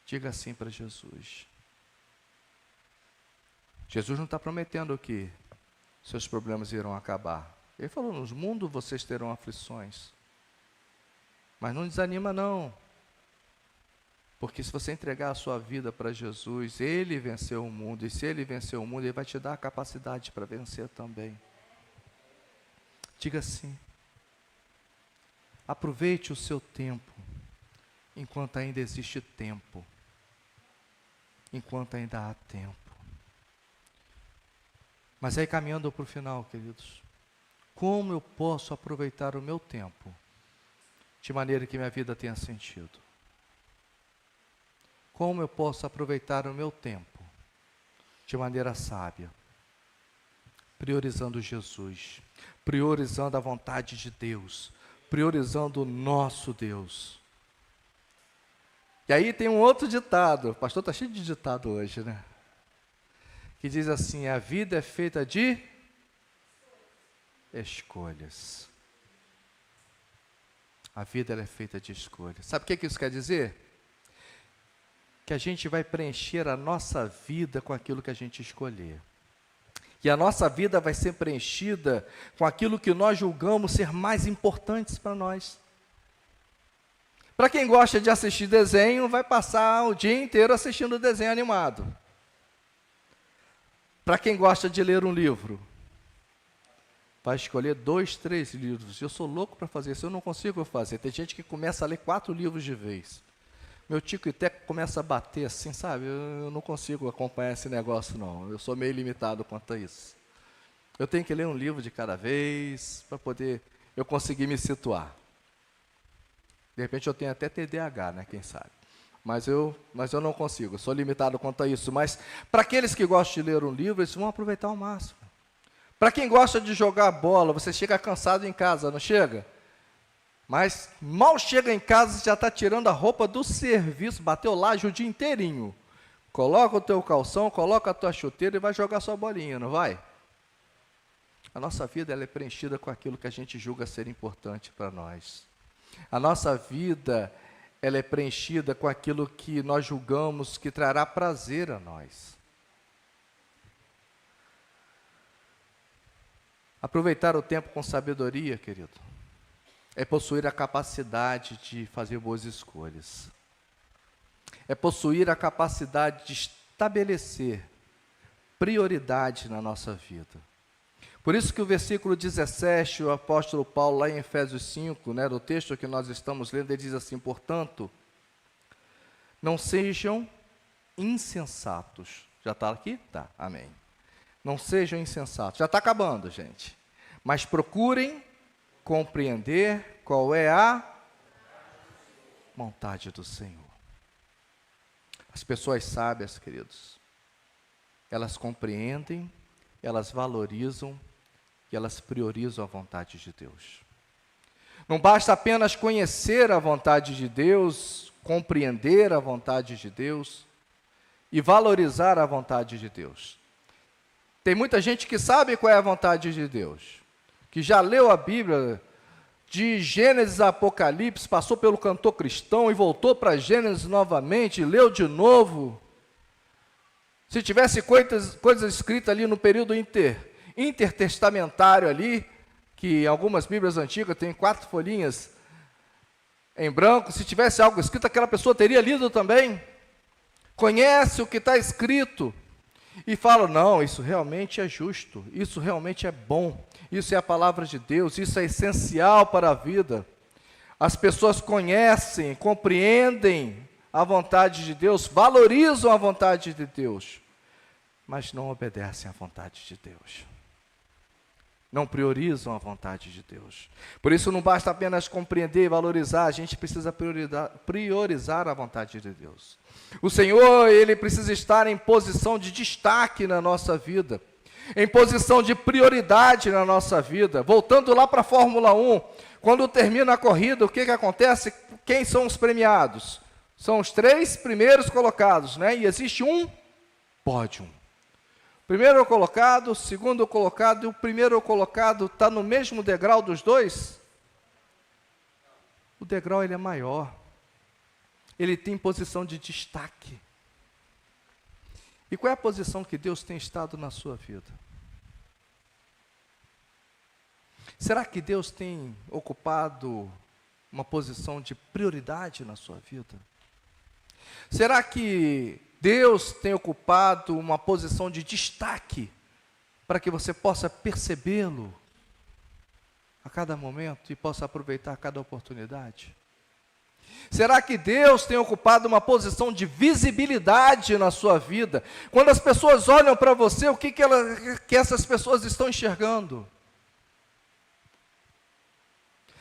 Diga assim para Jesus. Jesus não está prometendo que seus problemas irão acabar. Ele falou: no mundo vocês terão aflições. Mas não desanima não. Porque se você entregar a sua vida para Jesus, Ele venceu o mundo. E se Ele venceu o mundo, Ele vai te dar a capacidade para vencer também. Diga assim: aproveite o seu tempo, enquanto ainda existe tempo, enquanto ainda há tempo. Mas aí, caminhando para o final, queridos, como eu posso aproveitar o meu tempo de maneira que minha vida tenha sentido? Como eu posso aproveitar o meu tempo de maneira sábia? Priorizando Jesus, priorizando a vontade de Deus, priorizando o nosso Deus. E aí tem um outro ditado, o pastor está cheio de ditado hoje, né? Que diz assim: a vida é feita de escolhas. A vida ela é feita de escolhas. Sabe o que isso quer dizer? Que a gente vai preencher a nossa vida com aquilo que a gente escolher. E a nossa vida vai ser preenchida com aquilo que nós julgamos ser mais importantes para nós. Para quem gosta de assistir desenho, vai passar o dia inteiro assistindo desenho animado. Para quem gosta de ler um livro, vai escolher 2, 3 livros. Eu sou louco para fazer isso, eu não consigo fazer. Tem gente que começa a ler 4 livros de vez. Meu tico e teco começa a bater assim, sabe? Eu não consigo acompanhar esse negócio, não. Eu sou meio limitado quanto a isso. Eu tenho que ler um livro de cada vez para poder eu conseguir me situar. De repente eu tenho até TDAH, né? Quem sabe? Mas eu não consigo, eu sou limitado quanto a isso. Mas para aqueles que gostam de ler um livro, eles vão aproveitar ao máximo. Para quem gosta de jogar bola, você chega cansado em casa, não chega? Mas mal chega em casa, já está tirando a roupa do serviço, bateu laje o dia inteirinho. Coloca o teu calção, coloca a tua chuteira e vai jogar sua bolinha, não vai? A nossa vida ela é preenchida com aquilo que a gente julga ser importante para nós. A nossa vida ela é preenchida com aquilo que nós julgamos que trará prazer a nós. Aproveitar o tempo com sabedoria, querido, é possuir a capacidade de fazer boas escolhas. É possuir a capacidade de estabelecer prioridade na nossa vida. Por isso que o versículo 17, o apóstolo Paulo, lá em Efésios 5, no texto que nós estamos lendo, ele diz assim: portanto, não sejam insensatos. Já está aqui? Tá, amém. Não sejam insensatos. Já está acabando, gente. Mas procurem compreender qual é a vontade do Senhor. As pessoas sábias, queridos, elas compreendem, elas valorizam e elas priorizam a vontade de Deus. Não basta apenas conhecer a vontade de Deus, compreender a vontade de Deus e valorizar a vontade de Deus. Tem muita gente que sabe qual é a vontade de Deus, que já leu a Bíblia de Gênesis a Apocalipse, passou pelo cantor cristão e voltou para Gênesis novamente, leu de novo. Se tivesse coisas escritas ali no período intertestamentário ali, que algumas Bíblias antigas têm 4 folhinhas em branco, se tivesse algo escrito, aquela pessoa teria lido também. Conhece o que está escrito e fala: não, isso realmente é justo, isso realmente é bom, isso é a palavra de Deus, isso é essencial para a vida. As pessoas conhecem, compreendem a vontade de Deus, valorizam a vontade de Deus, mas não obedecem à vontade de Deus. Não priorizam a vontade de Deus. Por isso não basta apenas compreender e valorizar, a gente precisa priorizar a vontade de Deus. O Senhor, Ele precisa estar em posição de destaque na nossa vida, em posição de prioridade na nossa vida. Voltando lá para a Fórmula 1, quando termina a corrida, o que acontece? Quem são os premiados? São os 3 primeiros colocados, né? E existe um pódio. Primeiro colocado, segundo colocado, e o primeiro colocado está no mesmo degrau dos dois? O degrau ele é maior. Ele tem posição de destaque. E qual é a posição que Deus tem estado na sua vida? Será que Deus tem ocupado uma posição de prioridade na sua vida? Será que Deus tem ocupado uma posição de destaque para que você possa percebê-lo a cada momento e possa aproveitar cada oportunidade? Será que Deus tem ocupado uma posição de visibilidade na sua vida? Quando as pessoas olham para você, o que essas pessoas estão enxergando?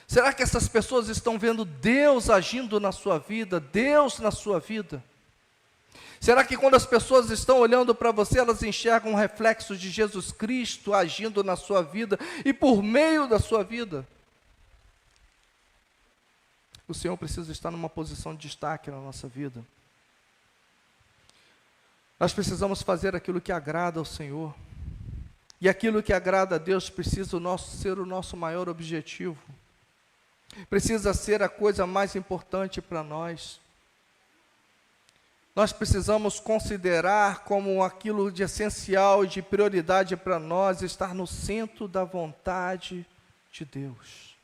Será que essas pessoas estão vendo Deus agindo na sua vida, Deus na sua vida? Será que quando as pessoas estão olhando para você, elas enxergam um reflexo de Jesus Cristo agindo na sua vida e por meio da sua vida? O Senhor precisa estar numa posição de destaque na nossa vida. Nós precisamos fazer aquilo que agrada ao Senhor. E aquilo que agrada a Deus precisa ser o nosso maior objetivo. Precisa ser a coisa mais importante para nós. Nós precisamos considerar como aquilo de essencial e de prioridade para nós estar no centro da vontade de Deus.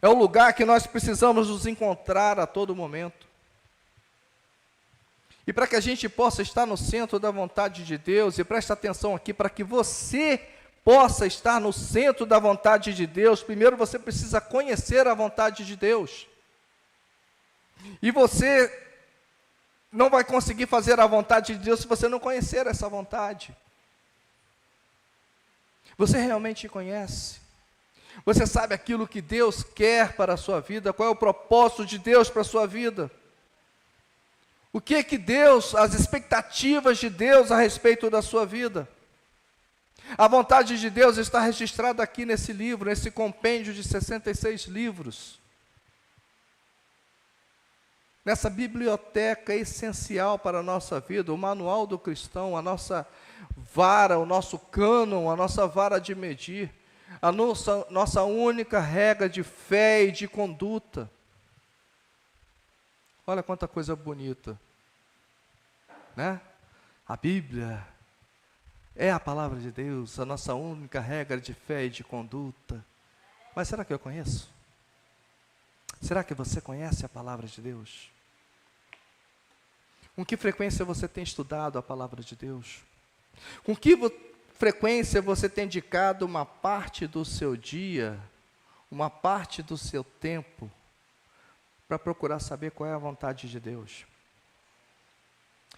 É o lugar que nós precisamos nos encontrar a todo momento. E para que a gente possa estar no centro da vontade de Deus, e preste atenção aqui, para que você possa estar no centro da vontade de Deus, primeiro você precisa conhecer a vontade de Deus. E você não vai conseguir fazer a vontade de Deus se você não conhecer essa vontade. Você realmente conhece? Você sabe aquilo que Deus quer para a sua vida? Qual é o propósito de Deus para a sua vida? O que que Deus, as expectativas de Deus a respeito da sua vida? A vontade de Deus está registrada aqui nesse livro, nesse compêndio de 66 livros. Nessa biblioteca essencial para a nossa vida, o manual do cristão, a nossa vara, o nosso cânon, a nossa vara de medir, a nossa única regra de fé e de conduta. Olha quanta coisa bonita, né? A Bíblia é a palavra de Deus, a nossa única regra de fé e de conduta. Mas será que eu conheço? Será que você conhece a palavra de Deus? Com que frequência você tem estudado a palavra de Deus? Com que frequência você tem dedicado uma parte do seu dia, uma parte do seu tempo, para procurar saber qual é a vontade de Deus?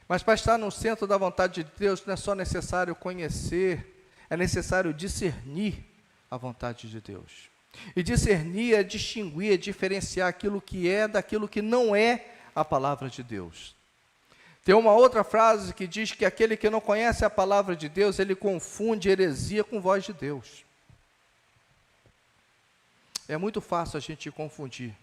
Mas para estar no centro da vontade de Deus, não é só necessário conhecer, é necessário discernir a vontade de Deus. E discernir é distinguir, é diferenciar aquilo que é daquilo que não é a palavra de Deus. Tem uma outra frase que diz que aquele que não conhece a palavra de Deus, ele confunde heresia com voz de Deus. É muito fácil a gente confundir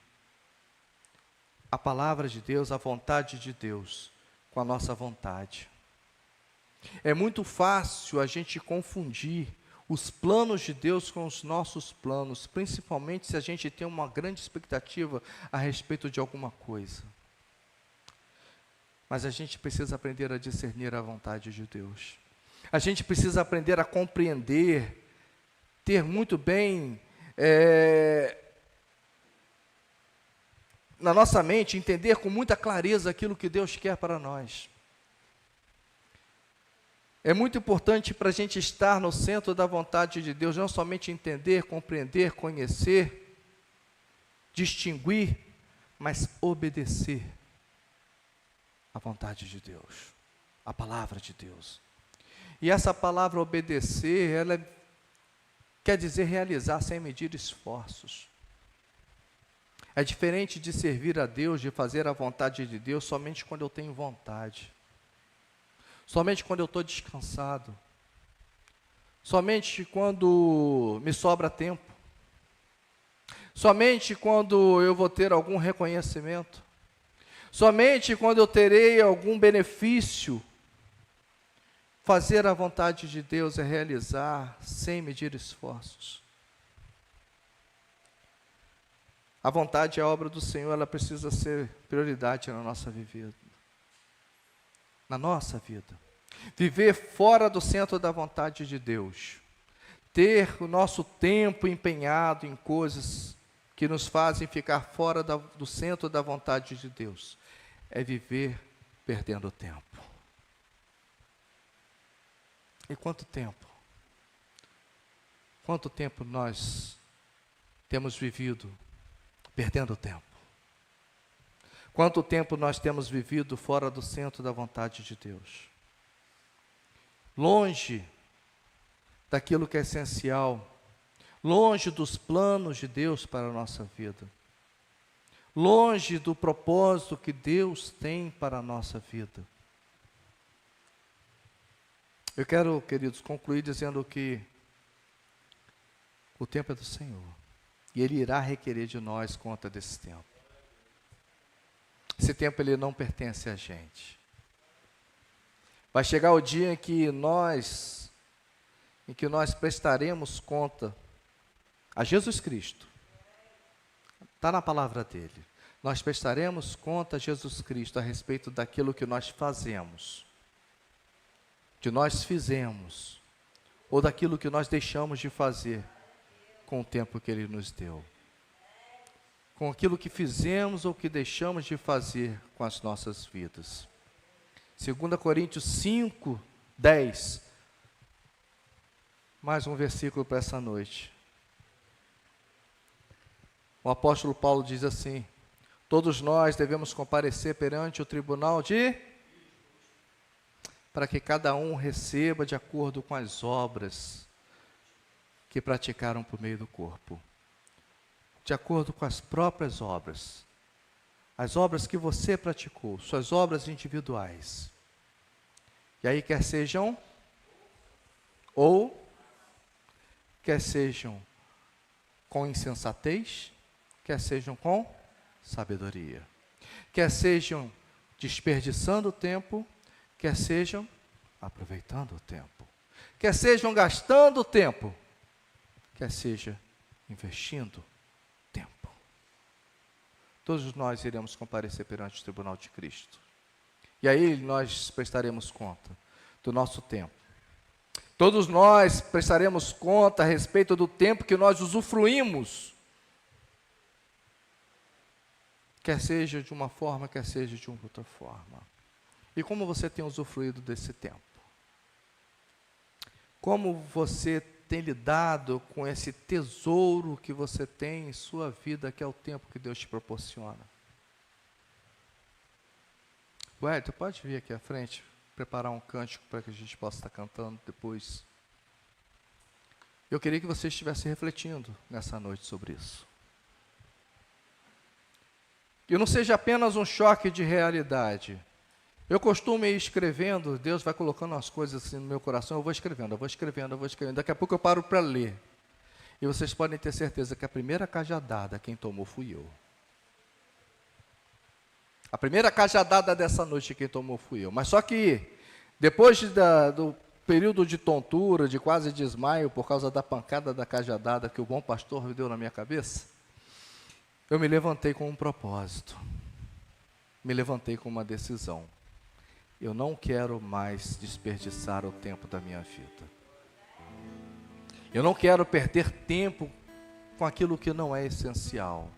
a palavra de Deus, a vontade de Deus, com a nossa vontade. É muito fácil a gente confundir os planos de Deus com os nossos planos, principalmente se a gente tem uma grande expectativa a respeito de alguma coisa. Mas a gente precisa aprender a discernir a vontade de Deus. A gente precisa aprender a compreender, ter muito bem na nossa mente, entender com muita clareza aquilo que Deus quer para nós. É muito importante para a gente estar no centro da vontade de Deus, não somente entender, compreender, conhecer, distinguir, mas obedecer a vontade de Deus, a palavra de Deus. E essa palavra obedecer, ela quer dizer realizar sem medir esforços. É diferente de servir a Deus, de fazer a vontade de Deus somente quando eu tenho vontade. Somente quando eu estou descansado. Somente quando me sobra tempo. Somente quando eu vou ter algum reconhecimento. Somente quando eu terei algum benefício. Fazer a vontade de Deus é realizar sem medir esforços. A vontade e a obra do Senhor, ela precisa ser prioridade na nossa vida. Na nossa vida. Viver fora do centro da vontade de Deus. Ter o nosso tempo empenhado em coisas que nos fazem ficar fora do centro da vontade de Deus. É viver perdendo tempo. E quanto tempo? Quanto tempo nós temos vivido perdendo tempo? Quanto tempo nós temos vivido fora do centro da vontade de Deus? Longe daquilo que é essencial, longe dos planos de Deus para a nossa vida, longe do propósito que Deus tem para a nossa vida. Eu quero, queridos, concluir dizendo que o tempo é do Senhor, e Ele irá requerer de nós conta desse tempo. Esse tempo ele não pertence a gente. Vai chegar o dia em que nós prestaremos conta a Jesus Cristo. Está na palavra dele. Nós prestaremos conta a Jesus Cristo a respeito daquilo que nós fazemos, que nós fizemos, ou daquilo que nós deixamos de fazer com o tempo que Ele nos deu. com aquilo que fizemos ou que deixamos de fazer com as nossas vidas. 2 Coríntios 5, 10. Mais um versículo para essa noite. O apóstolo Paulo diz assim: todos nós devemos comparecer perante o tribunal para que cada um receba de acordo com as obras que praticaram por meio do corpo. De acordo com as próprias obras. As obras que você praticou, suas obras individuais. E aí quer sejam quer sejam com insensatez, quer sejam com sabedoria. Quer sejam desperdiçando o tempo, quer sejam aproveitando o tempo. Quer sejam gastando o tempo, quer seja investindo tempo. Todos nós iremos comparecer perante o tribunal de Cristo. E aí nós prestaremos conta do nosso tempo. Todos nós prestaremos conta a respeito do tempo que nós usufruímos. Quer seja de uma forma, quer seja de outra forma. E como você tem usufruído desse tempo? Como você tem lidado com esse tesouro que você tem em sua vida, que é o tempo que Deus te proporciona? Ué, tu pode vir aqui à frente, preparar um cântico para que a gente possa estar cantando depois. Eu queria que você estivesse refletindo nessa noite sobre isso. Que não seja apenas um choque de realidade. Eu costumo ir escrevendo, Deus vai colocando as coisas assim no meu coração, eu vou escrevendo. Daqui a pouco eu paro para ler. E vocês podem ter certeza que a primeira cajadada, quem tomou fui eu. A primeira cajadada dessa noite quem tomou fui eu. Mas só que, depois do período de tontura, de quase desmaio, por causa da pancada da cajadada que o bom pastor me deu na minha cabeça, eu me levantei com um propósito. Me levantei com uma decisão. Eu não quero mais desperdiçar o tempo da minha vida. Eu não quero perder tempo com aquilo que não é essencial.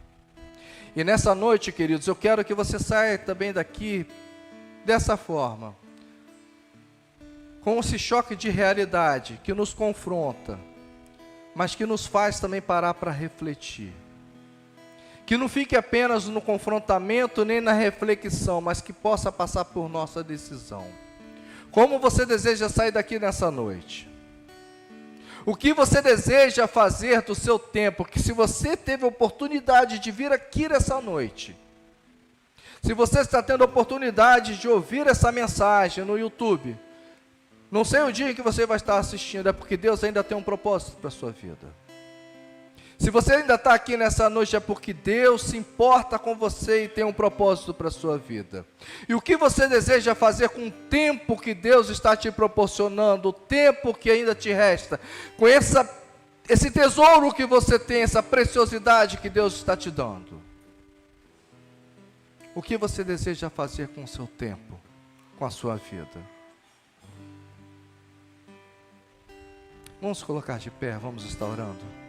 E nessa noite, queridos, eu quero que você saia também daqui dessa forma, com esse choque de realidade que nos confronta, mas que nos faz também parar para refletir. Que não fique apenas no confrontamento nem na reflexão, mas que possa passar por nossa decisão. Como você deseja sair daqui nessa noite? O que você deseja fazer do seu tempo? Que se você teve a oportunidade de vir aqui nessa noite, se você está tendo a oportunidade de ouvir essa mensagem no YouTube, não sei o dia que você vai estar assistindo, é porque Deus ainda tem um propósito para a sua vida. Se você ainda está aqui nessa noite, é porque Deus se importa com você e tem um propósito para a sua vida. E o que você deseja fazer com o tempo que Deus está te proporcionando, o tempo que ainda te resta, com esse tesouro que você tem, essa preciosidade que Deus está te dando? O que você deseja fazer com o seu tempo, com a sua vida? Vamos colocar de pé, vamos estar orando.